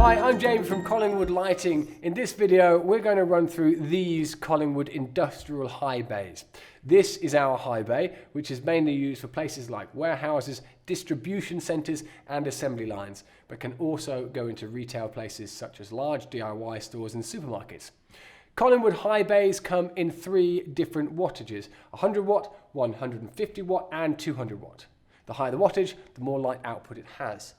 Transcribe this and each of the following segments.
Hi, I'm James from Collingwood Lighting. In this video, we're going to run through these Collingwood industrial high bays. This is our high bay, which is mainly used for places like warehouses, distribution centres and assembly lines, but can also go into retail places such as large DIY stores and supermarkets. Collingwood high bays come in 3 different wattages: 100 watt, 150 watt and 200 watt. The higher the wattage, the more light output it has.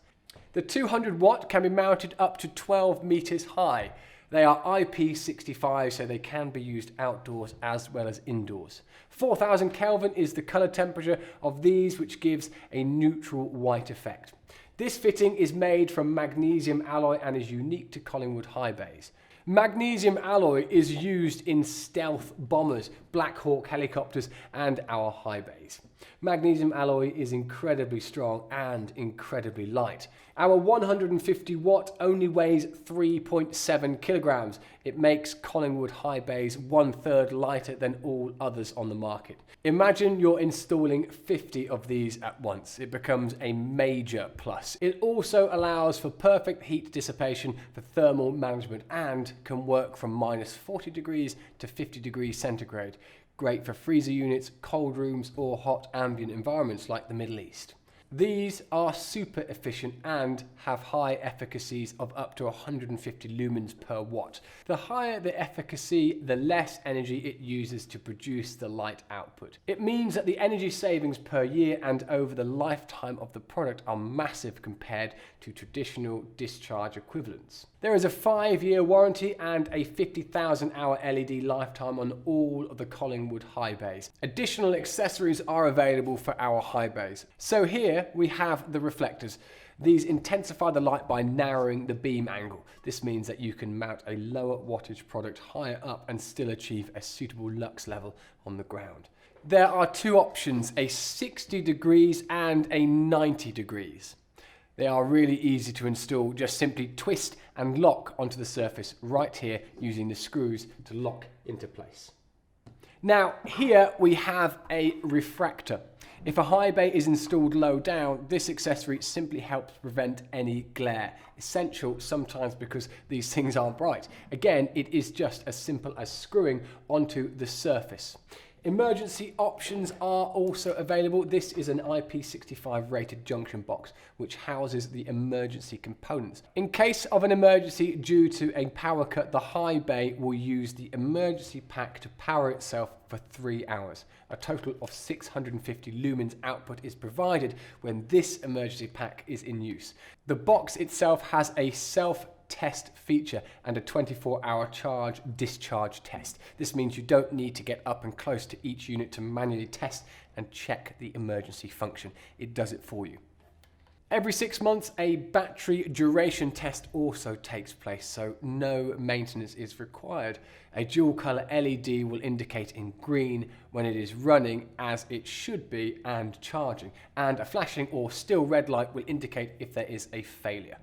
The 200 watt can be mounted up to 12 meters high. They are IP65, so they can be used outdoors as well as indoors. 4000 Kelvin is the color temperature of these, which gives a neutral white effect. This fitting is made from magnesium alloy and is unique to Collingwood high bays. Magnesium alloy is used in stealth bombers, Black Hawk helicopters and our high bays. Magnesium alloy is incredibly strong and incredibly light. Our 150 watt only weighs 3.7 kilograms. It makes Collingwood high bays 1/3 lighter than all others on the market. Imagine you're installing 50 of these at once. It becomes a major plus. It also allows for perfect heat dissipation for thermal management and can work from -40 degrees to 50 degrees centigrade. Great for freezer units, cold rooms or hot ambient environments like the Middle East. These are super efficient and have high efficacies of up to 150 lumens per watt. The higher the efficacy, the less energy it uses to produce the light output. It means that the energy savings per year and over the lifetime of the product are massive compared to traditional discharge equivalents. There is a 5-year warranty and a 50,000 hour LED lifetime on all of the Collingwood high bays. Additional accessories are available for our high bays. So here we have the reflectors. These intensify the light by narrowing the beam angle. This means that you can mount a lower wattage product higher up and still achieve a suitable lux level on the ground. There are 2 options, a 60 degrees and a 90 degrees. They are really easy to install. Just simply twist and lock onto the surface right here using the screws to lock into place. Now here we have a refractor. If a high bay is installed low down, this accessory simply helps prevent any glare. Essential sometimes because these things aren't bright. Again, it is just as simple as screwing onto the surface. Emergency options are also available. This is an IP65 rated junction box which houses the emergency components. In case of an emergency due to a power cut, the high bay will use the emergency pack to power itself for 3 hours. A total of 650 lumens output is provided when this emergency pack is in use. The box itself has a self-test feature and a 24-hour charge-discharge test. This means you don't need to get up and close to each unit to manually test and check the emergency function. It does it for you. Every 6 months, a battery duration test also takes place, so no maintenance is required. A dual color LED will indicate in green when it is running as it should be and charging, and a flashing or still red light will indicate if there is a failure.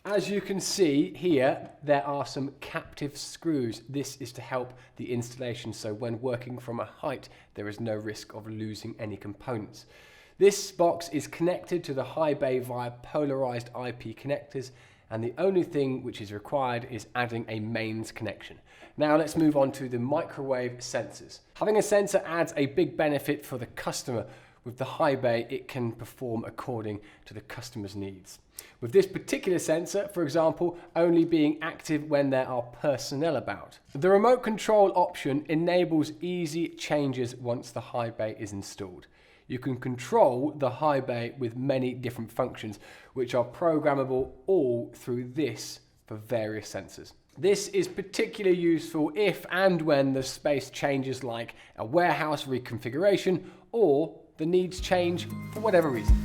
As you can see here, there are some captive screws. This is to help the installation, so when working from a height, there is no risk of losing any components. This box is connected to the high bay via polarized IP connectors, and the only thing which is required is adding a mains connection. Now let's move on to the microwave sensors. Having a sensor adds a big benefit for the customer. With the high bay, it can perform according to the customer's needs. With this particular sensor, for example, only being active when there are personnel about. The remote control option enables easy changes once the high bay is installed. You can control the high bay with many different functions, which are programmable all through this for various sensors. This is particularly useful if and when the space changes, like a warehouse reconfiguration or the needs change for whatever reason.